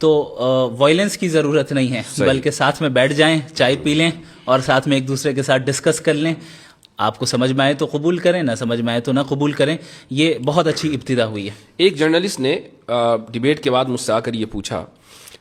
تو وائلنس کی ضرورت نہیں ہے, بلکہ ساتھ میں بیٹھ جائیں, چائے پی لیں اور ساتھ میں ایک دوسرے کے ساتھ ڈسکس کر لیں. آپ کو سمجھ میں آئے تو قبول کریں, نہ سمجھ میں آئے تو نہ قبول کریں. یہ بہت اچھی ابتدا ہوئی ہے. ایک جرنلسٹ نے ڈیبیٹ کے بعد مجھ سے آ کر یہ پوچھا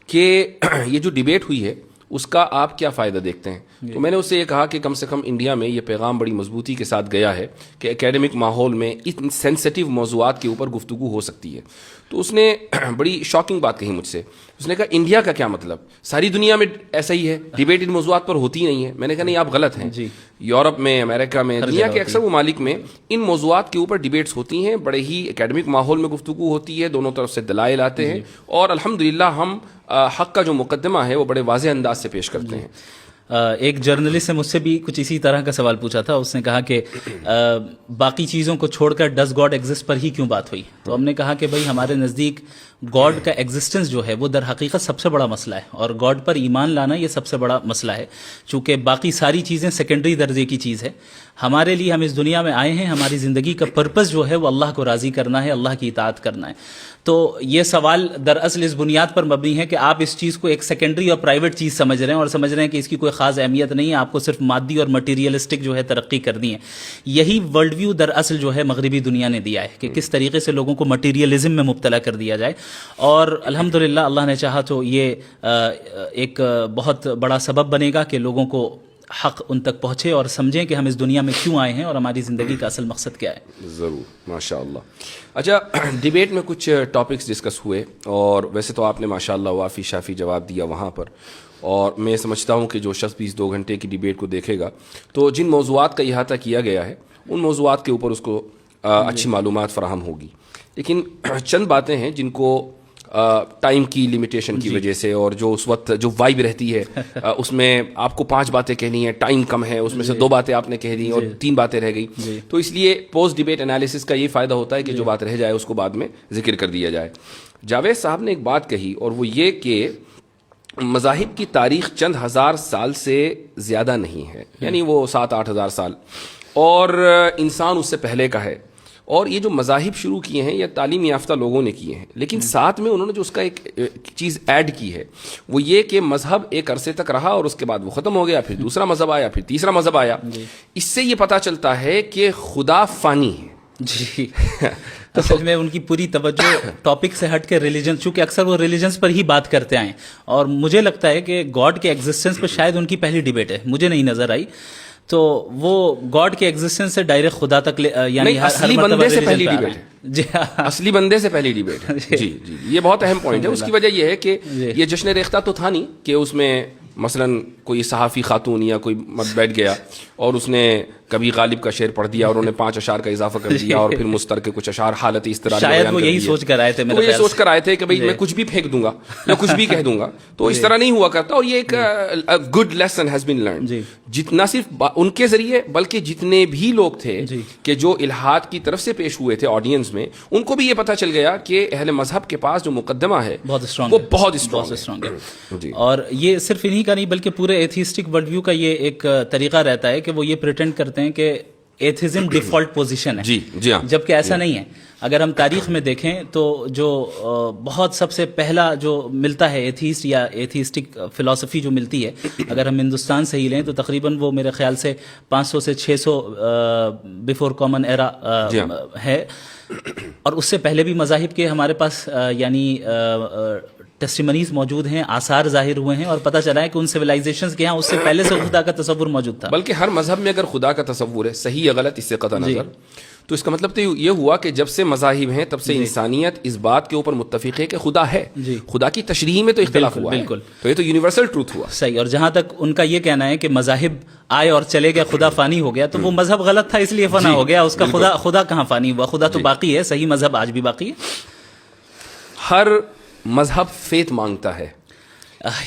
کہ یہ جو ڈیبیٹ ہوئی ہے اس کا آپ کیا فائدہ دیکھتے ہیں؟ تو میں نے اس سے یہ کہا کہ کم سے کم انڈیا میں یہ پیغام بڑی مضبوطی کے ساتھ گیا ہے کہ اکیڈمک ماحول میں ان سینسٹیو موضوعات کے اوپر گفتگو ہو سکتی ہے. تو اس نے بڑی شاکنگ بات کہی مجھ سے. اس نے کہا انڈیا کا کیا مطلب, ساری دنیا میں ایسا ہی ہے, ڈیبیٹ ان موضوعات پر ہوتی نہیں ہے. میں نے کہا نہیں, آپ غلط ہیں. یورپ میں, امریکہ میں, دنیا کے اکثر ممالک میں ان موضوعات کے اوپر ڈیبیٹس ہوتی ہیں, بڑے ہی اکیڈمک ماحول میں گفتگو ہوتی ہے, دونوں طرف سے دلائل آتے ہیں, اور الحمدللہ ہم حق کا جو مقدمہ ہے وہ بڑے واضح انداز سے پیش کرتے ہیں. ایک جرنلسٹ نے مجھ سے بھی کچھ اسی طرح کا سوال پوچھا تھا. اس نے کہا کہ باقی چیزوں کو چھوڑ کر ڈز گاڈ ایگزسٹ پر ہی کیوں بات ہوئی؟ تو ہم نے کہا کہ بھائی ہمارے نزدیک گاڈ کا ایگزسٹنس جو ہے وہ در حقیقت سب سے بڑا مسئلہ ہے, اور گاڈ پر ایمان لانا یہ سب سے بڑا مسئلہ ہے, چونکہ باقی ساری چیزیں سیکنڈری درجے کی چیز ہے. ہمارے لیے ہم اس دنیا میں آئے ہیں, ہماری زندگی کا پرپس جو ہے وہ اللہ کو راضی کرنا ہے, اللہ کی اطاعت کرنا ہے. تو یہ سوال دراصل اس بنیاد پر مبنی ہے کہ آپ اس چیز کو ایک سیکنڈری اور پرائیویٹ چیز سمجھ رہے ہیں, اور سمجھ رہے ہیں کہ اس کی کوئی خاص اہمیت نہیں ہے, آپ کو صرف مادی اور مٹیریلسٹک جو ہے ترقی کرنی ہے. یہی ورلڈ ویو دراصل جو ہے مغربی دنیا نے دیا ہے کہ کس طریقے سے لوگوں کو مٹیریلزم میں مبتلا کر دیا جائے. اور الحمدللہ اللہ نے چاہا تو یہ ایک بہت بڑا سبب بنے گا کہ لوگوں کو حق ان تک پہنچے اور سمجھیں کہ ہم اس دنیا میں کیوں آئے ہیں اور ہماری زندگی کا اصل مقصد کیا ہے. ضرور, ماشاء اللہ. اچھا, ڈیبیٹ میں کچھ ٹاپکس ڈسکس ہوئے, اور ویسے تو آپ نے ماشاء اللہ وافی شافی جواب دیا وہاں پر, اور میں سمجھتا ہوں کہ جو شخص 2 گھنٹے کی ڈیبیٹ کو دیکھے گا تو جن موضوعات کا احاطہ کیا گیا ہے ان موضوعات کے اوپر اس کو اچھی معلومات فراہم ہوگی. لیکن چند باتیں ہیں جن کو ٹائم کی لمیٹیشن کی وجہ سے, اور جو اس وقت جو وائب رہتی ہے اس میں آپ کو 5 باتیں کہنی ہیں, ٹائم کم ہے, اس میں سے 2 باتیں آپ نے کہہ دی اور 3 باتیں رہ گئی, تو اس لیے پوسٹ ڈیبیٹ انالیسس کا یہ فائدہ ہوتا ہے کہ جو بات رہ جائے اس کو بعد میں ذکر کر دیا جائے. جاوید صاحب نے ایک بات کہی, اور وہ یہ کہ مذاہب کی تاریخ چند ہزار سال سے زیادہ نہیں ہے, یعنی وہ 7-8 ہزار سال, اور انسان اس سے پہلے کا ہے. اور یہ جو مذاہب شروع کیے ہیں یہ تعلیم یافتہ لوگوں نے کیے ہیں, لیکن ساتھ میں انہوں نے جو اس کا ایک چیز ایڈ کی ہے وہ یہ کہ مذہب ایک عرصے تک رہا اور اس کے بعد وہ ختم ہو گیا, پھر دوسرا مذہب آیا, پھر تیسرا مذہب آیا. اس سے یہ پتہ چلتا ہے کہ خدا فانی ہے. جی اصل میں ان کی پوری توجہ ٹاپک سے ہٹ کے ریلیجن, چونکہ اکثر وہ ریلیجنس پر ہی بات کرتے آئے, اور مجھے لگتا ہے کہ گاڈ کے ایگزسٹنس پر شاید ان کی پہلی ڈیبیٹ ہے, مجھے نہیں نظر آئی. تو وہ گاڈ کے ایگزسٹنس سے ڈائریکٹ خدا تک یعنی اصلی بندے سے پہلی ڈیبیٹ ہے. جی, اصلی بندے سے پہلی ڈیبیٹ ہے. جی جی, یہ بہت اہم پوائنٹ ہے. اس کی وجہ یہ ہے کہ یہ جشن ریختہ تو تھا نہیں کہ اس میں مثلا کوئی صحافی خاتون یا کوئی مرد بیٹھ گیا اور اس نے کبھی غالب کا شعر پڑھ دیا اور انہوں نے 5 اشعار کا اضافہ کر دیا, اور پھر مستر کے کچھ اشعار حالت اس طرح شاید وہ یہی سوچ کر آئے تھے, وہ یہ سوچ کر آئے تھے کہ بھائی میں کچھ بھی پھینک دوں گا یا کچھ بھی کہہ دوں گا, تو اس طرح نہیں ہوا کرتا. اور یہ ایک good lesson has been learned, جتنا صرف ان کے ذریعے بلکہ جتنے بھی لوگ تھے کہ جو الہاد کی طرف سے پیش ہوئے تھے آڈینس میں, ان کو بھی یہ پتہ چل گیا کہ اہل مذہب کے پاس جو مقدمہ ہے وہ بہت اسٹرانگ ہے. اور یہ صرف انہی کا نہیں بلکہ پورے ایتھیسٹک ورلڈ ویو کا یہ ایک طریقہ رہتا ہے کہ وہ یہ پریٹینڈ کرتے ہیں کہ ایتھیزم ڈیفالٹ پوزیشن ہے. جی ہاں, جبکہ ایسا نہیں ہے. اگر ہم تاریخ میں دیکھیں تو جو بہت سب سے پہلا جو ملتا ہے ایتھیسٹ یا ایتھیسٹک فلسفی جو ملتی ہے, اگر ہم ہندوستان سے ہی لیں تو تقریباً وہ میرے خیال سے 500 سے 600 بیفور کامن ایرا ہے, اور اس سے پہلے بھی مذاہب کے ہمارے پاس یعنی ٹیسٹیمنیز موجود ہیں, آثار ظاہر ہوئے ہیں, اور پتہ چلا ہے کہ ان سویلائزیشنز کے ہاں اس سے پہلے سے خدا کا تصور موجود تھا. بلکہ ہر مذہب میں اگر خدا کا تصور ہے, صحیح یا غلط اس سے قطع نظر, تو اس کا مطلب تو یہ ہوا کہ جب سے مذاہب ہیں تب سے انسانیت اس بات کے اوپر متفق ہے کہ خدا ہے. خدا کی تشریح میں تو اختلاف ہوا ہے, تو یہ تو یونیورسل ٹروتھ ہوا. صحیح. اور جہاں تک ان کا یہ کہنا ہے کہ مذاہب آئے اور چلے گئے, خدا فانی ہو گیا, تو وہ مذہب غلط تھا اس لیے فنا ہو گیا. اس کا خدا کہاں فانی ہوا, خدا تو باقی ہے, صحیح مذہب آج بھی باقی ہے. ہر مذہب فیت مانگتا ہے.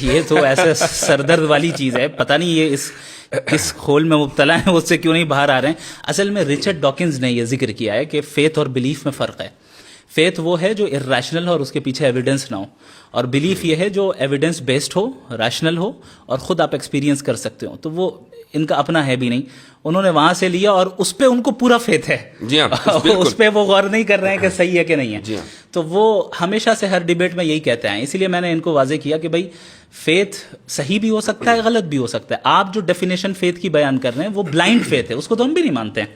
یہ تو ایسے سردرد والی چیز ہے, پتہ نہیں یہ اس کھول میں مبتلا ہیں, اس سے کیوں نہیں باہر آ رہے ہیں. اصل میں ریچرڈ ڈاکنز نے یہ ذکر کیا ہے کہ فیتھ اور بلیف میں فرق ہے. فیتھ وہ ہے جو ارریشنل ہو اور اس کے پیچھے ایویڈنس نہ ہو, اور بلیف یہ ہے جو ایویڈنس بیسڈ ہو, ریشنل ہو, اور خود آپ ایکسپیرینس کر سکتے ہو. تو وہ ان کا اپنا ہے بھی نہیں, انہوں نے وہاں سے لیا اور اس پہ ان کو پورا فیتھ ہے. جی ہاں, اس پہ وہ غور نہیں کر رہے ہیں کہ صحیح ہے کہ نہیں ہے. جی ہاں. تو وہ ہمیشہ سے ہر ڈیبیٹ میں یہی کہتے ہیں, اسی لیے میں نے ان کو واضح کیا کہ بھائی فیتھ صحیح بھی ہو سکتا ہے, غلط بھی ہو سکتا ہے. آپ جو ڈیفینیشن فیتھ کی بیان کر رہے ہیں وہ بلائنڈ فیتھ ہے, اس کو تو ہم بھی نہیں مانتے ہیں.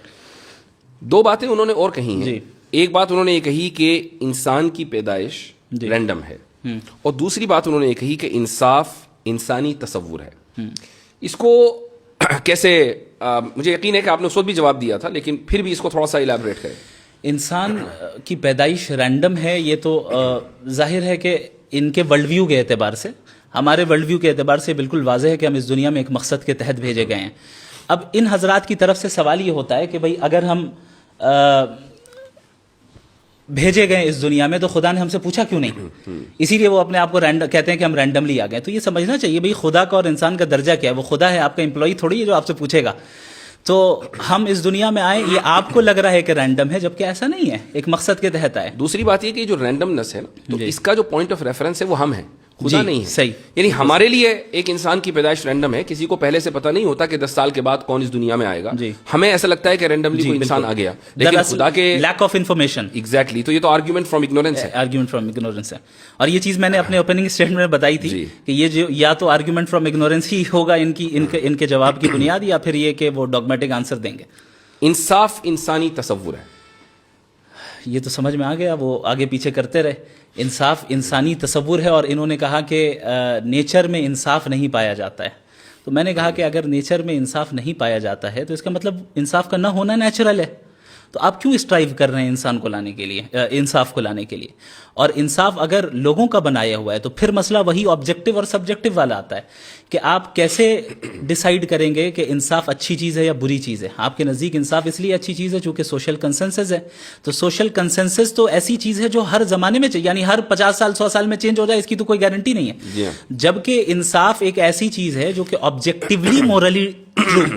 دو باتیں انہوں نے اور کہی ہیں. جی. ایک بات انہوں نے یہ کہی کہ انسان کی پیدائش رینڈم ہے, اور دوسری بات انہوں نے یہ کہی کہ انصاف انسانی تصور ہے. اس کو کیسے, مجھے یقین ہے کہ آپ نے اس وقت بھی جواب دیا تھا, لیکن پھر بھی اس کو تھوڑا سا الیبوریٹ کریں. انسان کی پیدائش رینڈم ہے, یہ تو ظاہر ہے کہ ان کے ورلڈ ویو کے اعتبار سے, ہمارے ورلڈ ویو کے اعتبار سے بالکل واضح ہے کہ ہم اس دنیا میں ایک مقصد کے تحت بھیجے گئے ہیں. اب ان حضرات کی طرف سے سوال یہ ہوتا ہے کہ بھئی اگر ہم بھیجے گئے اس دنیا میں تو خدا نے ہم سے پوچھا کیوں نہیں, اسی لیے وہ اپنے آپ کو کہتے ہیں کہ ہم رینڈملی آ گئے. تو یہ سمجھنا چاہیے بھئی خدا کا اور انسان کا درجہ کیا ہے. وہ خدا ہے, آپ کا امپلائی تھوڑی ہے جو آپ سے پوچھے گا. تو ہم اس دنیا میں آئے, یہ آپ کو لگ رہا ہے کہ رینڈم ہے, جبکہ ایسا نہیں ہے, ایک مقصد کے تحت آئے. دوسری بات یہ کہ جو رینڈمنس ہے نا, تو اس کا جو پوائنٹ آف ریفرنس ہے وہ ہم ہیں, خدا نہیں ہے. صحیح. یعنی ہمارے لیے ایک انسان کی پیدائش رینڈم ہے, کسی کو پہلے سے پتہ نہیں ہوتا کہ 10 سال کے بعد کون اس دنیا میں آئے گا. ہمیں ایسا لگتا ہے کہ رینڈملی کوئی انسان آ گیا, لیکن خدا کے لیک آف انفارمیشن. ایگزیکٹلی. تو یہ تو آرگیومنٹ فرام اگنورینس ہے. آرگیومنٹ فرام اگنورینس ہے. اور یہ چیز میں نے اپنے اوپننگ اسٹیٹمنٹ میں بتائی تھی کہ یہ جو یا تو آرگیومنٹ فرام اگنورینس ہی ہوگا ان کے جواب کی بنیاد, یا پھر یہ کہ وہ ڈوگمیٹک آنسر دیں گے. انصاف انسانی تصور ہے, یہ تو سمجھ میں آ گیا, وہ آگے پیچھے کرتے رہے. انصاف انسانی تصور ہے, اور انہوں نے کہا کہ نیچر میں انصاف نہیں پایا جاتا ہے. تو میں نے کہا کہ اگر نیچر میں انصاف نہیں پایا جاتا ہے تو اس کا مطلب انصاف کا نہ ہونا نیچرل ہے. تو آپ کیوں اسٹرائیو کر رہے ہیں انسان کو لانے کے لیے, انصاف کو لانے کے لیے؟ اور انصاف اگر لوگوں کا بنایا ہوا ہے تو پھر مسئلہ وہی آبجیکٹو اور سبجیکٹو والا آتا ہے کہ آپ کیسے ڈیسائیڈ کریں گے کہ انصاف اچھی چیز ہے یا بری چیز ہے. آپ کے نزدیک انصاف اس لیے اچھی چیز ہے چونکہ سوشل کنسنسس ہے. تو سوشل کنسنسس تو ایسی چیز ہے جو ہر زمانے میں یعنی ہر 50 سال 100 سال میں چینج ہو جائے, اس کی تو کوئی گارنٹی نہیں ہے. جبکہ انصاف ایک ایسی چیز ہے جو کہ آبجیکٹیولی مورلی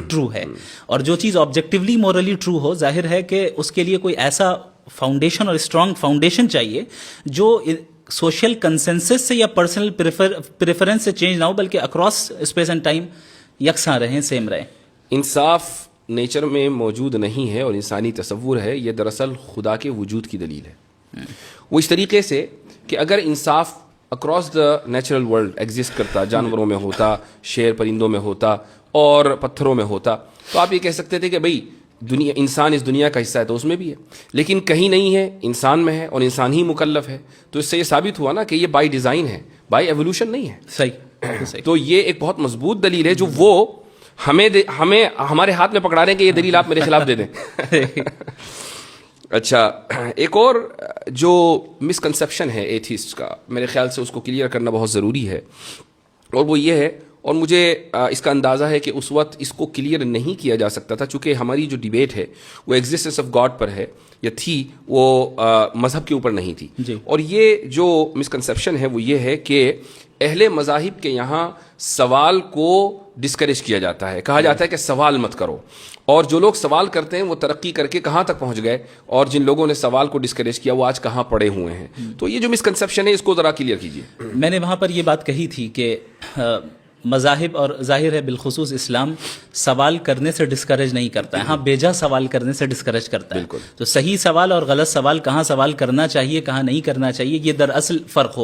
ٹرو ہے, اور جو چیز آبجیکٹیولی مورلی ٹرو ہو, ظاہر ہے کہ اس کے لیے کوئی ایسا فاؤنڈیشن اور اسٹرانگ فاؤنڈیشن چاہیے جو سوشل کنسنسس سے یا پرسنل پریفرنس سے چینج نہ ہو, بلکہ اکراس اسپیس اینڈ ٹائم یکساں رہیں, سیم رہیں. انصاف نیچر میں موجود نہیں ہے اور انسانی تصور ہے, یہ دراصل خدا کے وجود کی دلیل ہے. وہ اس طریقے سے کہ اگر انصاف across the natural world exist کرتا, جانوروں میں ہوتا, شیر پرندوں میں ہوتا اور پتھروں میں ہوتا, تو آپ یہ کہہ سکتے تھے کہ بھئی دنیا, انسان اس دنیا کا حصہ ہے تو اس میں بھی ہے, لیکن کہیں نہیں ہے, انسان میں ہے اور انسان ہی مکلف ہے. تو اس سے یہ ثابت ہوا نا کہ یہ بائی ڈیزائن ہے, بائی ایوولوشن نہیں ہے. صحیح. تو یہ ایک بہت مضبوط دلیل ہے جو وہ ہمیں ہمارے ہاتھ میں پکڑا رہے ہیں کہ یہ دلیل آپ میرے خلاف دے دیں. اچھا, ایک اور جو مسکنسیپشن ہے ایتھیسٹ کا, میرے خیال سے اس کو کلیئر کرنا بہت ضروری ہے, اور وہ یہ ہے, اور مجھے اس کا اندازہ ہے کہ اس وقت اس کو کلیئر نہیں کیا جا سکتا تھا چونکہ ہماری جو ڈیبیٹ ہے وہ ایگزسٹنس آف گاڈ پر ہے یا تھی, وہ مذہب کے اوپر نہیں تھی. اور یہ جو مسکنسیپشن ہے وہ یہ ہے کہ اہل مذاہب کے یہاں سوال کو ڈسکریج کیا جاتا ہے, کہا جاتا ہے کہ سوال مت کرو, اور جو لوگ سوال کرتے ہیں وہ ترقی کر کے کہاں تک پہنچ گئے, اور جن لوگوں نے سوال کو ڈسکریج کیا وہ آج کہاں پڑے ہوئے ہیں. تو یہ جو مسکنسیپشن ہے اس کو ذرا کلیئر کیجیے. میں نے وہاں پر یہ بات کہی تھی کہ مذاہب اور ظاہر ہے بالخصوص اسلام سوال کرنے سے ڈسکریج نہیں کرتا ہے, ہاں بیجا سوال کرنے سے ڈسکریج کرتا ہے. تو صحیح سوال اور غلط سوال, کہاں سوال کرنا چاہیے کہاں نہیں کرنا چاہیے, یہ دراصل فرق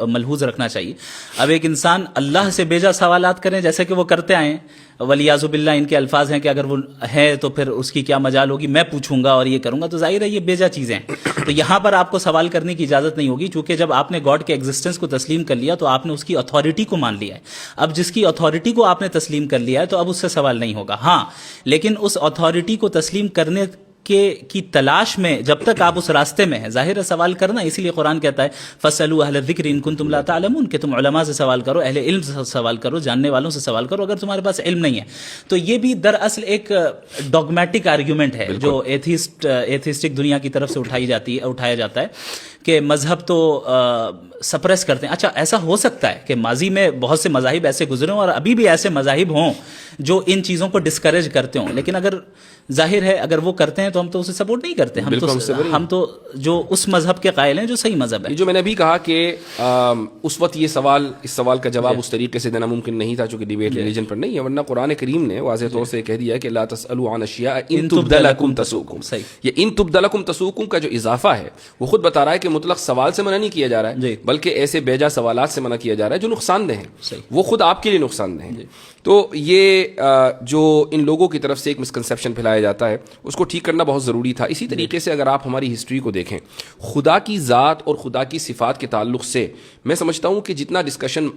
ملحوظ رکھنا چاہیے. اب ایک انسان اللہ سے بیجا سوالات کریں جیسے کہ وہ کرتے آئے ہیں, ولیعذ باللہ ان کے الفاظ ہیں کہ اگر وہ ہے تو پھر اس کی کیا مجال ہوگی, میں پوچھوں گا اور یہ کروں گا, تو ظاہر ہے یہ بیجا چیزیں ہیں. تو یہاں پر آپ کو سوال کرنے کی اجازت نہیں ہوگی, چونکہ جب آپ نے گاڈ کے ایگزسٹنس کو تسلیم کر لیا تو آپ نے اس کی اتھارٹی کو مان لیا ہے. اب جس کی اتھارٹی کو آپ نے تسلیم کر لیا ہے تو اب اس سے سوال نہیں ہوگا. ہاں, لیکن اس اتھارٹی کو تسلیم کرنے کی تلاش میں جب تک آپ اس راستے میں ہیں, ظاہر ہے سوال کرنا, اسی لیے قرآن کہتا ہے فَاسْأَلُوا أَهْلَ الذِّكْرِ إِن كُنتُمْ لَا تَعْلَمُونَ, کہ تم علماء سے سوال کرو, اہل علم سے سوال کرو, جاننے والوں سے سوال کرو اگر تمہارے پاس علم نہیں ہے. تو یہ بھی دراصل ایک ڈوگمیٹک آرگیومنٹ ہے جو ایتھیسٹک دنیا کی طرف سے اٹھایا جاتا ہے کہ مذہب تو سپریس کرتے ہیں. اچھا ایسا ہو سکتا ہے کہ ماضی میں بہت سے مذاہب ایسے گزرے ہوں اور ابھی بھی ایسے مذاہب ہوں جو ان چیزوں کو ڈسکریج کرتے ہوں, لیکن اگر ظاہر ہے اگر وہ کرتے ہیں تو ہم تو اسے سپورٹ نہیں کرتے. ہم تو جو اس مذہب کے قائل ہیں جو صحیح مذہب ہے. جو میں نے ابھی کہا کہ اس وقت اس سوال کا جواب اس طریقے سے دینا ممکن نہیں تھا چونکہ ڈیبیٹ ریلیجن پر نہیں ہے, ورنہ قرآن کریم نے واضح طور سے کہہ دیا کہ لا تسألوا عن اشیاء ان تبد لکم تسؤکم. یہ ان تبد لکم تسؤکم کا جو اضافہ ہے وہ خود بتا رہا ہے کہ مطلق سوال سے منع نہیں کیا جا رہا ہے بلکہ ایسے بیجا سوالات سے منع کیا جا رہا ہے جو نقصان دہ ہیں, وہ خود آپ کے لیے نقصان دہ ہیں. تو یہ جو ان لوگوں کی طرف سے ایک مسکنسیپشن پھیلایا جاتا ہے اس کو ٹھیک کرنا بہت ضروری تھا. اسی طریقے سے اگر آپ ہماری ہسٹری کو دیکھیں, خدا کی ذات اور خدا کی صفات کے تعلق سے میں سمجھتا ہوں کہ جتنا ڈسکشن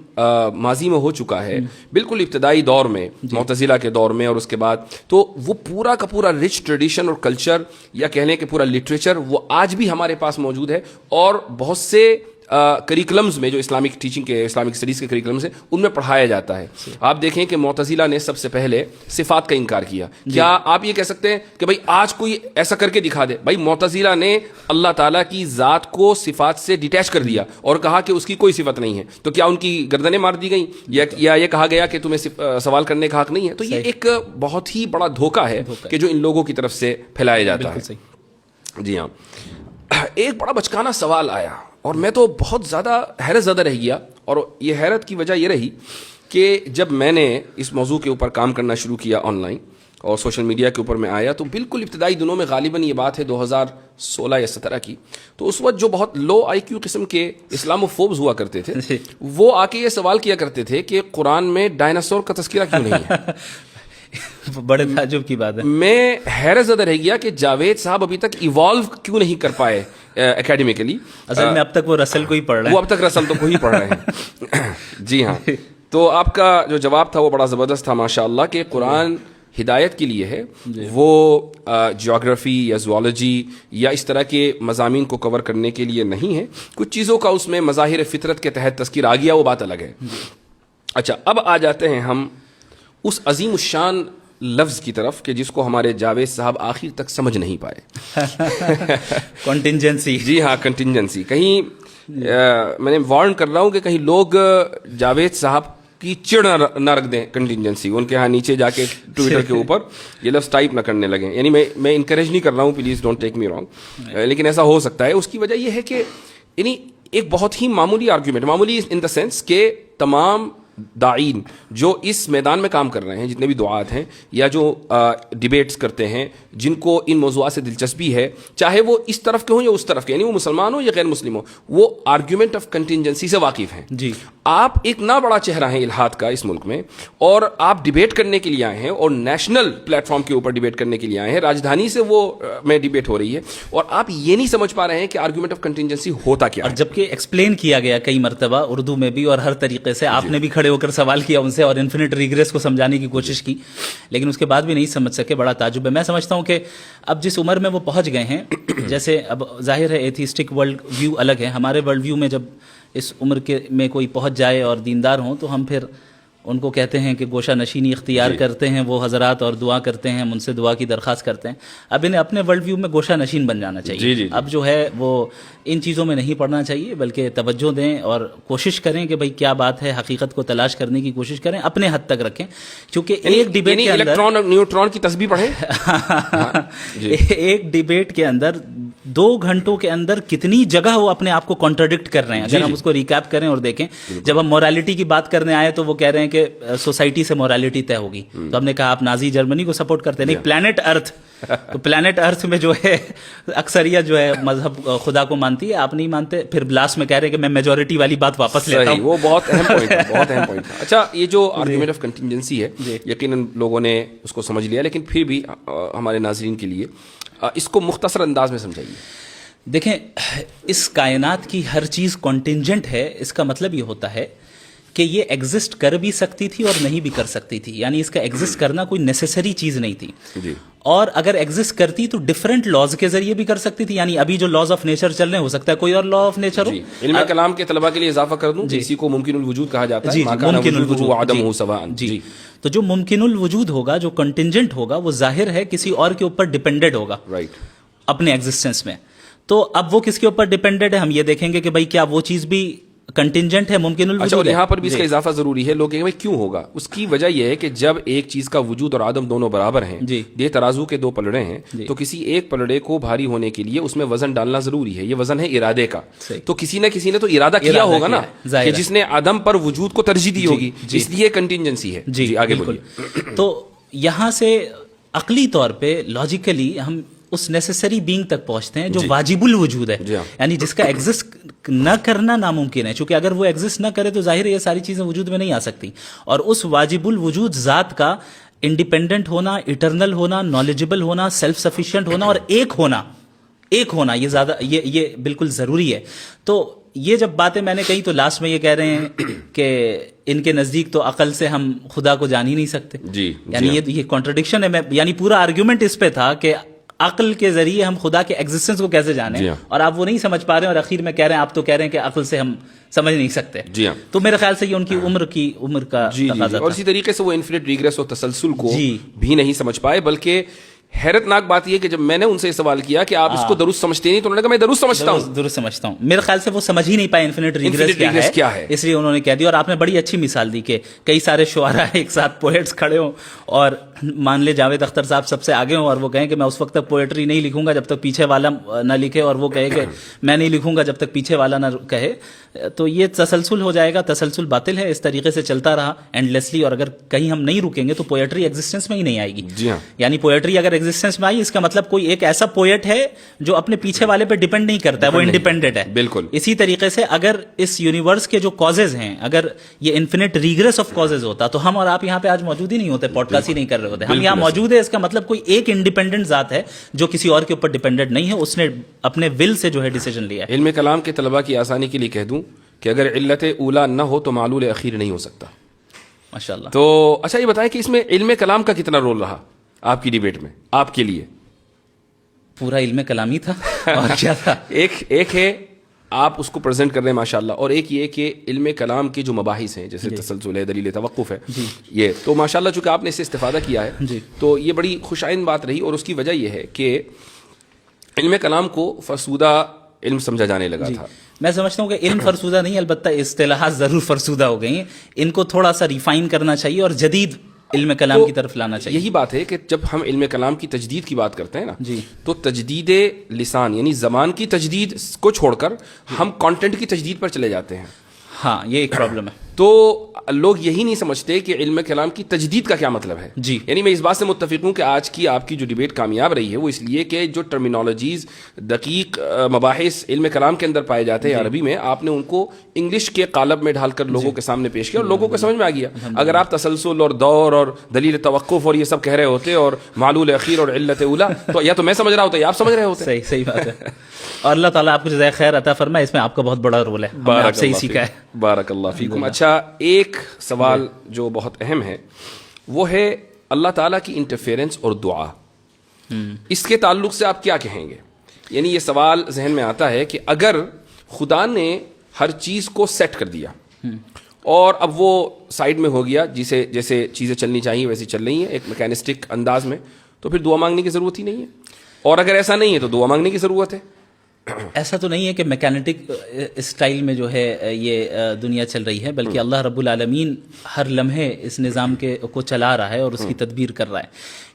ماضی میں ہو چکا ہے بالکل ابتدائی دور میں معتزلہ کے دور میں اور اس کے بعد, تو وہ پورا کا پورا رچ ٹریڈیشن اور کلچر یا کہہ لیں کہ پورا لٹریچر وہ آج بھی ہمارے پاس موجود ہے. اور بہت سے کریکلمز میں جو اسلامک ٹیچنگ کے اسلامک اسٹڈیز کے کریکلمز ہیں ان میں پڑھایا جاتا ہے. آپ دیکھیں کہ معتزلہ نے سب سے پہلے صفات کا انکار کیا. کیا آپ یہ کہہ سکتے ہیں کہ بھائی آج کوئی ایسا کر کے دکھا دے؟ بھائی معتزلہ نے اللہ تعالیٰ کی ذات کو صفات سے ڈیٹیچ کر دیا اور کہا کہ اس کی کوئی صفت نہیں ہے, تو کیا ان کی گردنیں مار دی گئیں یا یہ کہا گیا کہ تمہیں سوال کرنے کا حق نہیں ہے؟ تو یہ ایک بہت ہی بڑا دھوکہ ہے کہ جو ان لوگوں کی طرف سے پھیلایا جاتا ہے. جی ہاں, ایک بڑا بچکانا سوال آیا اور میں تو بہت زیادہ حیرت زدہ رہ گیا, اور یہ حیرت کی وجہ یہ رہی کہ جب میں نے اس موضوع کے اوپر کام کرنا شروع کیا آن لائن اور سوشل میڈیا کے اوپر میں آیا, تو بالکل ابتدائی دنوں میں غالباً یہ بات ہے 2016 یا 17 کی, تو اس وقت جو بہت لو آئی کیو قسم کے اسلاموفوبز ہوا کرتے تھے وہ آ کے یہ سوال کیا کرتے تھے کہ قرآن میں ڈائناسور کا تذکرہ کیوں نہیں ہے. بڑے تعجب کی بات ہے. میں حیرت زدہ رہ گیا کہ جاوید صاحب ابھی تک ایوالو کیوں نہیں کر پائے اکیڈمیکلی. اصل میں اب تک وہ رسل کو ہی پڑھ رہے ہیں. وہ اب تک رسل تو کو ہی پڑھ رہے ہیں. جی ہاں, تو آپ کا جو جواب تھا وہ بڑا زبردست تھا ماشاء اللہ, کہ قرآن ہدایت کے لیے ہے, وہ جیوگرافی یا زوالوجی یا اس طرح کے مضامین کو کور کرنے کے لیے نہیں ہے. کچھ چیزوں کا اس میں مظاہر فطرت کے تحت تذکر آ گیا, وہ بات الگ ہے. اچھا, اب آ جاتے ہیں ہم اس عظیم الشان لفظ کی طرف کہ جس کو ہمارے جاوید صاحب آخر تک سمجھ نہیں پائے. کنٹینجنسی. جی ہاں, کنٹینجنسی. کہیں میں نے وارن کر رہا ہوں کہ کہیں لوگ جاوید صاحب کی چڑ نہ رکھ دیں کنٹینجنسی, ان کے ہاں نیچے جا کے ٹویٹر کے اوپر یہ لفظ ٹائپ نہ کرنے لگیں. یعنی میں انکریج نہیں کر رہا ہوں, please don't take me wrong, لیکن ایسا ہو سکتا ہے. اس کی وجہ یہ ہے کہ یعنی ایک بہت ہی معمولی آرگیومنٹ, معمولی ان دا سینس کہ تمام داعین جو اس میدان میں کام کر رہے ہیں, جتنے بھی دعات ہیں یا جو ڈیبیٹس کرتے ہیں, جن کو ان موضوعات سے دلچسپی ہے, چاہے وہ اس طرف کے ہوں یا اس طرف کے, یعنی وہ مسلمان ہوں یا غیر مسلم ہوں, وہ آرگیومنٹ آف کنٹینجنسی سے واقف ہیں. جی, آپ ایک نہ بڑا چہرہ ہیں الہاد کا اس ملک میں, اور آپ ڈیبیٹ کرنے کے لیے آئے ہیں اور نیشنل پلیٹ فارم کے اوپر ڈیبیٹ کرنے کے لیے آئے ہیں, راجدھانی سے وہ میں ڈیبیٹ ہو رہی ہے, اور آپ یہ نہیں سمجھ پا رہے ہیں کہ آرگیومنٹ آف کنٹینجنسی ہوتا کیا ہے. اور جبکہ ایکسپلین کیا گیا کئی مرتبہ اردو میں بھی اور ہر طریقے سے, آپ نے بھی کھڑے ہو کر سوال کیا سے اور انفینٹ ریگریس کو سمجھانے کی کوشش کی, لیکن اس کے بعد بھی نہیں سمجھ سکے. بڑا تعجب ہے. میں سمجھتا ہوں کہ اب جس عمر میں وہ پہنچ گئے ہیں, جیسے اب ظاہر ہے ایتھیسٹک ورلڈ ویو الگ ہے, ہمارے ورلڈ ویو میں جب اس عمر کے میں کوئی پہنچ جائے اور دیندار ہوں تو ہم پھر ان کو کہتے ہیں کہ گوشہ نشینی اختیار کرتے ہیں وہ حضرات, اور دعا کرتے ہیں, ہم ان سے دعا کی درخواست کرتے ہیں. اب انہیں اپنے ورلڈ ویو میں گوشہ نشین بن جانا چاہیے. اب جو ہے وہ ان چیزوں میں نہیں پڑنا چاہیے, بلکہ توجہ دیں اور کوشش کریں کہ بھئی کیا بات ہے, حقیقت کو تلاش کرنے کی کوشش کریں, اپنے حد تک رکھیں. کیونکہ ایک ڈیبیٹ کے اندر الیکٹران اور نیوٹران کی تسبیح پڑھیں. ایک ڈیبیٹ کے اندر 2 گھنٹوں کے اندر کتنی جگہ وہ اپنے آپ کو کانٹرڈکٹ کر رہے ہیں. اگر ہم اس کو ریکیپ کریں اور دیکھیں, جب ہم مورالٹی کی بات کرنے آئے تو وہ کہہ رہے ہیں کہ سوسائٹی سے مورالٹی طے ہوگی, تو ہم نے کہا آپ نازی جرمنی کو سپورٹ کرتے ہیں. نہیں, پلانٹ ارتھ, تو پلانٹ ارتھ میں جو ہے اکثریت جو ہے مذہب خدا کو مانتی ہے, آپ نہیں مانتے. پھر لاسٹ میں کہہ رہے ہیں کہ میں میجورٹی والی بات واپس لیتا ہوں. وہ بہت اہم پوائنٹ ہے, بہت اہم پوائنٹ ہے. اچھا, یہ جو آرگیومنٹ آف کنٹینجنسی ہے یقیناً لوگوں نے اس کو سمجھ لیا, لیکن پھر بھی ہمارے ناظرین کے لیے اس کو مختصر انداز میں سمجھائیے. دیکھیں, اس کائنات کی ہر چیز کنٹینجنٹ ہے. اس کا مطلب یہ ہوتا ہے کہ یہ ایگزسٹ کر بھی سکتی تھی اور نہیں بھی کر سکتی تھی, یعنی اس کا ایگزسٹ کرنا کوئی نیسیسری چیز نہیں تھی. اور اگر ایگزسٹ کرتی تو ڈفرینٹ لاز کے ذریعے بھی کر سکتی تھی. یعنی ابھی جو لاز آف نیچر چل رہے ہیں, ہو سکتا ہے کوئی اور لا آف نیچر ہو. علم کلام کے طلباء کے لیے اضافہ کر دوں, اسی کو ممکن الوجود کہا جاتا ہے. ممکن الوجود عدم ہو سواء. جی, تو جو ممکن الوجود ہوگا, جو کنٹینجنٹ ہوگا, وہ ظاہر ہے کسی اور کے اوپر ڈیپینڈڈ ہوگا اپنے ایگزسٹنس میں. تو اب وہ کس کے اوپر ڈیپینڈنٹ ہے, ہم یہ دیکھیں گے کہ بھائی کیا وہ چیز بھی کنٹینجنٹ ہے, ممکن الوجود اچھا, اور ہے. یہاں پر بھی اس کا اضافہ ضروری ہے. لوگ کہیں گے کیوں ہوگا؟ اس کی وجہ یہ ہے کہ جب ایک چیز کا وجود اور عدم دونوں برابر ہیں, دے ترازو کے دو پلڑے ہیں, تو کسی ایک پلڑے کو بھاری ہونے کے لیے اس میں وزن ڈالنا ضروری ہے. یہ وزن ہے ارادے کا. تو کسی نہ کسی نے تو ارادہ کیا ہوگا نا, کہ جس نے عدم پر وجود کو ترجیح دی ہوگی, اس لیے کنٹینجنسی ہے. جی آگے بولیے. تو یہاں سے عقلی طور پہ لاجیکلی ہم اس نیسیسری بینگ تک پہنچتے ہیں جو واجب الوجود ہے, یعنی جس کا ایگزسٹ نہ کرنا ناممکن ہے. چونکہ اگر وہ ایگزسٹ نہ کرے تو ظاہر ہے یہ ساری چیزیں وجود میں نہیں آ سکتی. اور اس واجب الوجود ذات کا انڈیپینڈنٹ ہونا, ایٹرنل ہونا, نالجبل ہونا, سیلف سفیشینٹ ہونا اور ایک ہونا یہ زیادہ یہ بالکل ضروری ہے. تو یہ جب باتیں میں نے کہی تو لاسٹ میں یہ کہہ رہے ہیں کہ ان کے نزدیک تو عقل سے ہم خدا کو جان ہی نہیں سکتے. یعنی یہ کانٹرڈکشن ہے. یعنی پورا آرگیومنٹ اس پہ تھا کہ عقل کے ذریعے ہم خدا کے ایگزسٹنس کو کیسے جانیں, اور آپ وہ نہیں سمجھ پا رہے ہیں, اور اخیر میں کہہ رہے ہیں آپ تو کہہ رہے ہیں کہ عقل سے ہم سمجھ نہیں سکتے. تو میرے خیال سے یہ ان کی عمر کا تقاضا تھا. اور اسی طریقے سے وہ انفینٹ ریگریس اور تسلسل کو بھی نہیں سمجھ پائے. بلکہ حیرت ناک بات یہ کہ جب میں نے ان سے سوال کیا کہ آپ اس کو درست سمجھتے نہیں, تو انہوں نے کہا میں درست سمجھتا ہوں. میرے خیال سے وہ سمجھ ہی نہیں پائے انفینٹ ریگریس کیا ہے, اس لیے انہوں نے کہہ دیا. اور آپ نے بڑی اچھی مثال دی کہ کئی سارے شعراء ایک ساتھ پوئٹس کھڑے ہوں, اور مان لے جاوید اختر صاحب سب سے آگے ہوں, اور وہ کہیں کہ میں اس وقت تک پوئٹری نہیں لکھوں گا جب تک پیچھے والا نہ لکھے, اور وہ کہے کہ میں نہیں لکھوں گا جب تک پیچھے والا نہ کہے. تو یہ تسلسل ہو جائے گا. تسلسل باطل ہے. اس طریقے سے چلتا رہا اینڈلیسلی, اور اگر کہیں ہم نہیں رکیں گے تو پوئٹری ایگزسٹنس میں ہی نہیں آئے گی. یعنی پوئٹری اگر ایگزسٹنس میں آئی, اس کا مطلب کوئی ایک ایسا پوئٹ ہے جو اپنے پیچھے والے پہ ڈیپینڈ نہیں کرتا ہے, وہ انڈیپینڈنٹ ہے. بالکل اسی طریقے سے اگر اس یونیورس کے جو کازز ہیں, اگر یہ انفینٹ ریگریس آف کازز ہوتا تو ہم اور آپ یہاں پہ آج موجود ہی نہیں ہوتے, پوڈ کاسٹ ہی نہیں کر رہے ہوتے. ہم یہاں موجود ہے, اس کا مطلب کوئی ایک انڈیپینڈنٹ ذات ہے جو کسی اور کے اوپر ڈیپینڈنٹ نہیں ہے, اس نے اپنے ول سے جو ہے ڈیسیجن لیا ہے. علم کلام کے طلباء کی آسانی کے لیے کہہ دوں کہ اگر علت اولا نہ ہو تو معلول اخیر نہیں ہو سکتا. ماشاءاللہ. تو اچھا یہ بتائیں کہ اس میں علم کلام کا کتنا رول رہا آپ کی ڈیبیٹ میں, آپ کے لیے؟ پورا علم کلامی تھا, اور کیا تھا. ایک ہے آپ اس کو پریزنٹ کر رہے ہیں ماشاءاللہ, اور ایک یہ کہ علم کلام کی جو مباحث ہیں جیسے تسلسل ہے, دلیل توقف ہے, یہ تو ماشاءاللہ چونکہ آپ نے اس سے استفادہ کیا ہے تو یہ بڑی خوش آئند بات رہی. اور اس کی وجہ یہ ہے کہ علم کلام کو فرسودہ علم سمجھا جانے لگا تھا. میں سمجھتا ہوں کہ علم فرسودہ نہیں, البتہ اصطلاحات ضرور فرسودہ ہو گئی ہیں. ان کو تھوڑا سا ریفائن کرنا چاہیے اور جدید علم کلام کی طرف لانا چاہیے. یہی بات ہے کہ جب ہم علم کلام کی تجدید کی بات کرتے ہیں نا, تو تجدید لسان یعنی زبان کی تجدید کو چھوڑ کر ہم کانٹینٹ کی تجدید پر چلے جاتے ہیں. ہاں, یہ ایک پرابلم ہے. تو لوگ یہی نہیں سمجھتے کہ علم کلام کی تجدید کا کیا مطلب ہے. یعنی میں اس بات سے متفق ہوں کہ آج کی آپ کی جو ڈیبیٹ کامیاب رہی ہے وہ اس لیے کہ جو ٹرمینالوجیز دقیق مباحث علم کلام کے اندر پائے جاتے ہیں عربی میں, آپ نے ان کو انگلش کے قالب میں ڈھال کر لوگوں کے سامنے پیش کیا اور لوگوں کو سمجھ میں آ گیا. اگر آپ تسلسل اور دور اور دلیل توقف اور یہ سب کہہ رہے ہوتے اور معلول اخیر اور علت اولا, تو یا تو میں سمجھ رہا ہوتا یا آپ سمجھ رہے ہوتے. صحیح بات ہے. اور اللہ تعالیٰ آپ کو جزائے خیر عطا فرمائے, اس میں آپ کا بہت بڑا رول ہے, آپ سے ہی سیکھا ہے. بارک اللہ فیکم. اچھا, ایک سوال جو بہت اہم ہے وہ ہے اللہ تعالیٰ کی انٹرفیرنس اور دعا. اس کے تعلق سے آپ کیا کہیں گے؟ یعنی یہ سوال ذہن میں آتا ہے کہ اگر خدا نے ہر چیز کو سیٹ کر دیا اور اب وہ سائیڈ میں ہو گیا, جیسے چیزیں چلنی چاہیے ویسی چل رہی ہیں ایک میکینسٹک انداز میں, تو پھر دعا مانگنے کی ضرورت ہی نہیں ہے. اور اگر ایسا نہیں ہے تو دعا مانگنے کی ضرورت ہے. ایسا تو نہیں ہے کہ میکینٹک اسٹائل میں جو ہے یہ دنیا چل رہی ہے, بلکہ اللہ رب العالمین ہر لمحے اس نظام کو چلا رہا ہے اور اس کی تدبیر کر رہا ہے.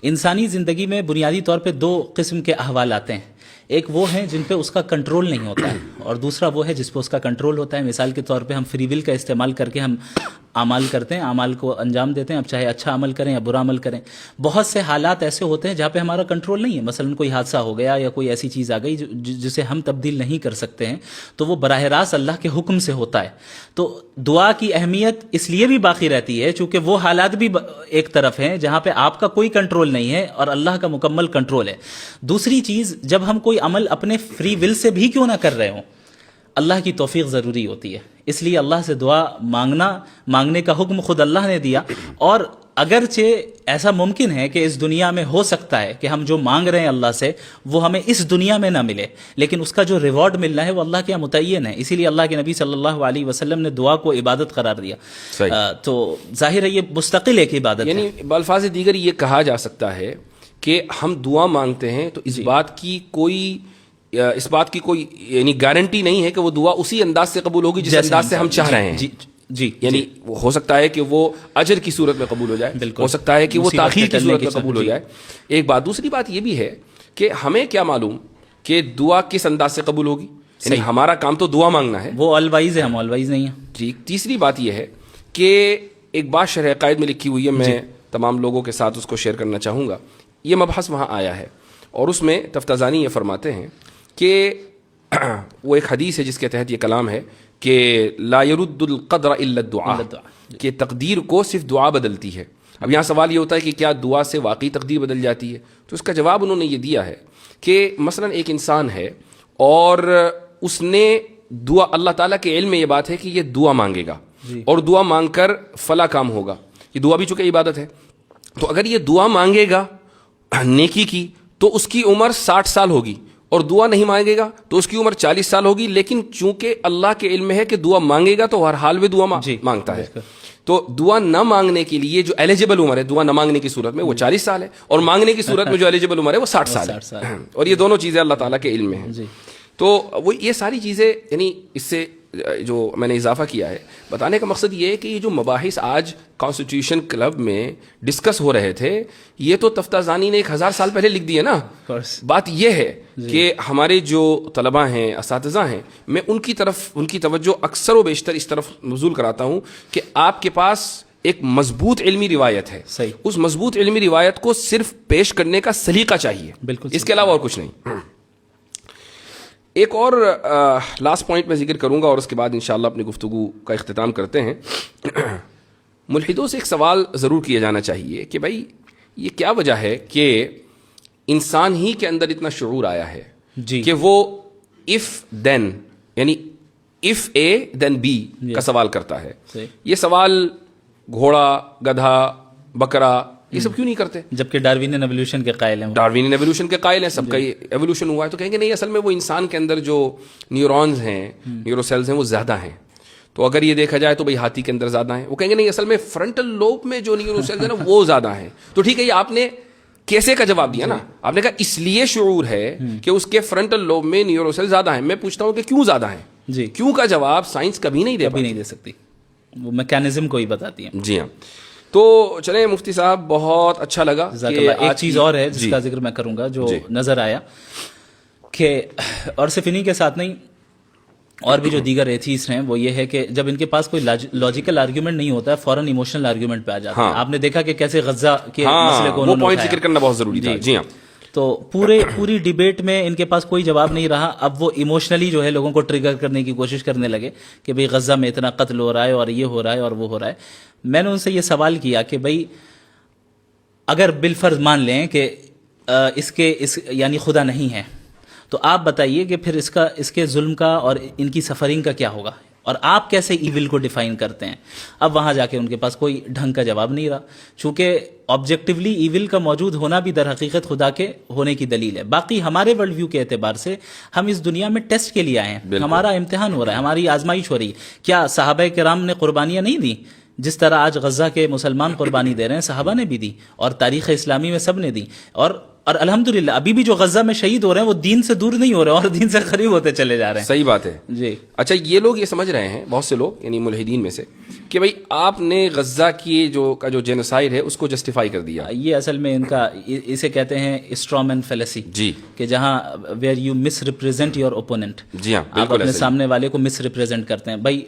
انسانی زندگی میں بنیادی طور پہ دو قسم کے احوال آتے ہیں. ایک وہ ہیں جن پہ اس کا کنٹرول نہیں ہوتا ہے, اور دوسرا وہ ہے جس پہ اس کا کنٹرول ہوتا ہے. مثال کے طور پہ ہم فری ول کا استعمال کر کے ہم اعمال کرتے ہیں, اعمال کو انجام دیتے ہیں, اب چاہے اچھا عمل کریں یا برا عمل کریں. بہت سے حالات ایسے ہوتے ہیں جہاں پہ ہمارا کنٹرول نہیں ہے. مثلا کوئی حادثہ ہو گیا یا کوئی ایسی چیز آ گئی جسے ہم تبدیل نہیں کر سکتے ہیں, تو وہ براہ راست اللہ کے حکم سے ہوتا ہے. تو دعا کی اہمیت اس لیے بھی باقی رہتی ہے چونکہ وہ حالات بھی ایک طرف ہیں جہاں پہ آپ کا کوئی کنٹرول نہیں ہے اور اللہ کا مکمل کنٹرول ہے. دوسری چیز, جب ہم کوئی عمل اپنے فری ول سے بھی کیوں نہ کر رہے ہوں, اللہ کی توفیق ضروری ہوتی ہے. اس لیے اللہ سے دعا مانگنے کا حکم خود اللہ نے دیا. اور اگرچہ ایسا ممکن ہے کہ اس دنیا میں ہو سکتا ہے کہ ہم جو مانگ رہے ہیں اللہ سے وہ ہمیں اس دنیا میں نہ ملے, لیکن اس کا جو ریوارڈ ملنا ہے وہ اللہ کے یہاں متعین ہے. اسی لیے اللہ کے نبی صلی اللہ علیہ وسلم نے دعا کو عبادت قرار دیا. تو ظاہر ہے یہ مستقل ایک عبادت ہے. یعنی بالفاظ دیگر یہ کہا جا سکتا ہے کہ ہم دعا مانگتے ہیں تو اس بات کی کوئی اس بات کی کوئی یعنی گارنٹی نہیں ہے کہ وہ دعا اسی انداز سے قبول ہوگی جس انداز سے ہم چاہ رہے ہیں. جی یعنی ہو سکتا ہے کہ وہ اجر کی صورت میں قبول ہو جائے, ہو سکتا ہے کہ وہ تاخیر کی صورت میں قبول ہو جائے. ایک بات. دوسری بات یہ بھی ہے کہ ہمیں کیا معلوم کہ دعا کس انداز سے قبول ہوگی. یعنی ہمارا کام تو دعا مانگنا ہے, وہ آل وائز ہے, ہم آل وائز نہیں ہیں. جی. تیسری بات یہ ہے کہ ایک بات شرح عقائد میں لکھی ہوئی ہے, میں تمام لوگوں کے ساتھ اس کو شیئر کرنا چاہوں گا. یہ مبحث وہاں آیا ہے اور اس میں تفتازانی یہ فرماتے ہیں کہ وہ ایک حدیث ہے جس کے تحت یہ کلام ہے کہ لا يرد القدر الا الدعاء, کہ تقدیر کو صرف دعا بدلتی ہے. اب یہاں سوال یہ ہوتا ہے کہ کیا دعا سے واقعی تقدیر بدل جاتی ہے؟ تو اس کا جواب انہوں نے یہ دیا ہے کہ مثلا ایک انسان ہے اور اس نے دعا, اللہ تعالیٰ کے علم میں یہ بات ہے کہ یہ دعا مانگے گا اور دعا مانگ کر فلاں کام ہوگا. یہ دعا بھی چونکہ عبادت ہے, تو اگر یہ دعا مانگے گا نیکی کی تو اس کی عمر 60 سال ہوگی, اور دعا نہیں مانگے گا تو اس کی عمر 40 سال ہوگی. لیکن چونکہ اللہ کے علم میں ہے کہ دعا مانگے گا تو ہر حال میں دعا مانگتا ہے, تو دعا نہ مانگنے کے لیے جو ایلیجیبل عمر ہے دعا نہ مانگنے کی صورت میں وہ 40 سال ہے, اور مانگنے کی صورت میں جو ایلیجیبل عمر ہے وہ 60 سال ہے. اور یہ دونوں چیزیں اللہ تعالیٰ کے علم میں ہیں. تو وہ یہ ساری چیزیں, یعنی اس سے جو میں نے اضافہ کیا ہے بتانے کا مقصد یہ ہے کہ یہ جو مباحث آج کانسٹیٹیوشن کلب میں ڈسکس ہو رہے تھے, یہ تو تفتازانی نے 1000 سال پہلے لکھ دیے نا. بات یہ ہے کہ ہمارے جو طلباء ہیں, اساتذہ ہیں, میں ان کی توجہ اکثر و بیشتر اس طرف مبذول کراتا ہوں کہ آپ کے پاس ایک مضبوط علمی روایت ہے, اس مضبوط علمی روایت کو صرف پیش کرنے کا سلیقہ چاہیے, بالکل اس کے علاوہ اور کچھ نہیں. ایک اور لاسٹ پوائنٹ میں ذکر کروں گا اور اس کے بعد انشاءاللہ اپنی گفتگو کا اختتام کرتے ہیں. ملحدوں سے ایک سوال ضرور کیا جانا چاہیے کہ بھائی یہ کیا وجہ ہے کہ انسان ہی کے اندر اتنا شعور آیا ہے کہ وہ if then یعنی if A then B کا سوال کرتا ہے. یہ سوال گھوڑا, گدھا, بکرا یہ سب کیوں نہیں کرتے؟ جبکہ ڈاروینین ایوولوشن کے قائل ہیں, ڈاروینین ایوولوشن کے قائل ہیں, سب کا ایوولوشن ہوا ہے. تو کہیں گے نہیں, اصل میں وہ انسان کے اندر جو نیورونز ہیں, نیورو سیلز ہیں, وہ زیادہ ہیں. تو اگر یہ دیکھا جائے تو بھئی ہاتھی کے اندر زیادہ ہیں. وہ کہیں گے نہیں, اصل میں فرنٹل لوب میں جو نیورو سیلز ہیں نا وہ زیادہ ہیں. تو ٹھیک ہے, یہ آپ نے کیسے کا جواب دیا نا, آپ نے کہا اس لیے شعور ہے کہ اس کے فرنٹل لوب میں نیورو سیل زیادہ ہیں. میں پوچھتا ہوں کہ کیوں زیادہ ہیں؟ کیوں کا جواب سائنس کبھی نہیں دے سکتی, وہ میکینزم کو ہی بتاتی ہے. جی ہاں. تو چلیں مفتی صاحب, بہت اچھا لگا. ایک چیز اور ہے جس کا ذکر میں کروں گا جو نظر آیا کہ, اور صرف انہی کے ساتھ نہیں, اور بھی جو دیگر ایتھیسٹ ہیں, وہ یہ ہے کہ جب ان کے پاس کوئی لاجیکل آرگیومنٹ نہیں ہوتا ہے فوراً ایموشنل آرگیومنٹ پہ آ جاتا ہے. آپ نے دیکھا کہ کیسے غزہ کے مسئلے کو انہوں نے پوائنٹ ذکر کرنا بہت ضروری تھا. جی ہاں. تو پوری ڈیبیٹ میں ان کے پاس کوئی جواب نہیں رہا. اب وہ ایموشنلی جو ہے لوگوں کو ٹریگر کرنے کی کوشش کرنے لگے کہ بھئی غزہ میں اتنا قتل ہو رہا ہے اور یہ ہو رہا ہے اور وہ ہو رہا ہے. میں نے ان سے یہ سوال کیا کہ بھئی اگر بالفرض مان لیں کہ اس یعنی خدا نہیں ہے, تو آپ بتائیے کہ پھر اس کے ظلم کا اور ان کی سفرنگ کا کیا ہوگا, اور آپ کیسے ایول کو ڈیفائن کرتے ہیں؟ اب وہاں جا کے ان کے پاس کوئی ڈھنگ کا جواب نہیں رہا, چونکہ آبجیکٹیولی ایول کا موجود ہونا بھی در حقیقت خدا کے ہونے کی دلیل ہے. باقی ہمارے ورلڈ ویو کے اعتبار سے ہم اس دنیا میں ٹیسٹ کے لیے آئے ہیں, ہمارا امتحان ہو رہا ہے, ہماری آزمائش ہو رہی ہے. کیا صحابہ کرام نے قربانیاں نہیں دی؟ جس طرح آج غزہ کے مسلمان قربانی دے رہے ہیں, صحابہ نے بھی دی, اور تاریخ اسلامی میں سب نے دی. اور الحمدللہ ابھی بھی جو غزہ میں شہید ہو رہے ہیں وہ دین سے دور نہیں ہو رہے اور دین سے قریب ہوتے چلے جا رہے ہیں. صحیح بات ہے. جی. اچھا, یہ لوگ یہ سمجھ رہے ہیں, بہت سے لوگ یعنی ملحدین میں سے, کہ بھئی آپ نے غزہ کی جو جینوسائیڈ ہے اس کو جسٹیفائی کر دیا. یہ اصل میں ان کا اسے کہتے ہیں اسٹرامین فیلیسی. جی. کہ جہاں where you misrepresent your opponent. جی ہاں, آپ اپنے سامنے والے کو مس ریپرزینٹ کرتے ہیں. بھائی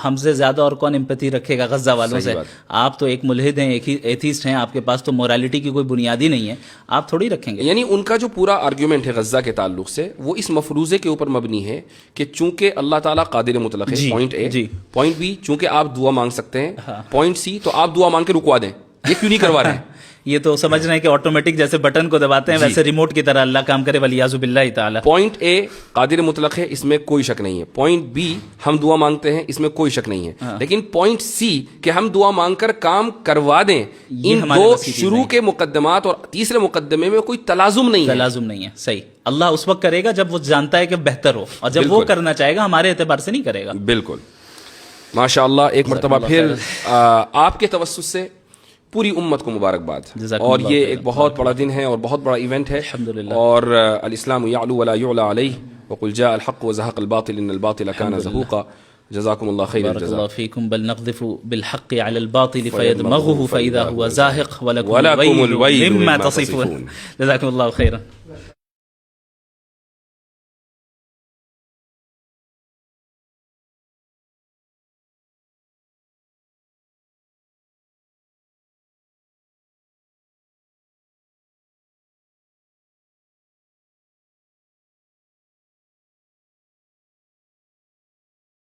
ہم سے زیادہ اور کون امپیتھی رکھے گا غزہ والوں سے؟ آپ تو ایک ملحد ہیں, ایک ایتھیسٹ ہیں, آپ کے پاس تو مورالیٹی کی کوئی بنیاد ہی نہیں ہے, آپ تھوڑی رکھیں گے. یعنی ان کا جو پورا آرگیومنٹ ہے غزہ کے تعلق سے وہ اس مفروضے کے اوپر مبنی ہے کہ چونکہ اللہ تعالیٰ قادر مطلق ہے, پوائنٹ اے. پوائنٹ بی, چونکہ آپ دعا مانگ سکتے ہیں. پوائنٹ سی, تو آپ دعا مانگ کے رکوا دیں. یہ کیوں نہیں کروا رہے ہیں؟ یہ تو سمجھ رہے ہیں کہ آٹومیٹک جیسے بٹن کو دباتے ہیں ویسے ریموٹ کی طرح اللہ کام کرے, ولیعوذ باللہ تعالی. پوائنٹ اے قادر مطلق ہے, اس میں کوئی شک نہیں ہے. پوائنٹ بی ہم دعا مانگتے ہیں, اس میں کوئی شک نہیں ہے. لیکن پوائنٹ سی کہ ہم دعا مانگ کر کام کروا دیں, ان دو شروع کے مقدمات اور تیسرے مقدمے میں کوئی تلازم نہیں ہے. صحیح. اللہ اس وقت کرے گا جب وہ جانتا ہے کہ بہتر ہو, اور جب وہ کرنا چاہے گا ہمارے اعتبار سے نہیں کرے گا. بالکل. ماشاء اللہ. ایک مرتبہ پھر آپ کے توسط سے پوری امت کو مبارکباد. جزاکم اور اللہ یہ خیرا. ایک بہت بڑا دن ہے اور بہت بڑا ایونٹ ہے. الحمدللہ. اور الاسلام يعلو ولا يعلى عليه وقل جاء الحق وزهق الباطل ان الباطل كان زهوقا. جزاكم الله خير بارك الجزاء. الله فيكم. بل نقذف بالحق على الباطل فيدمغه فإذا هو زاهق ولكم الويل الويل مما مما تصفون. تصفون. جزاكم الله خيرا.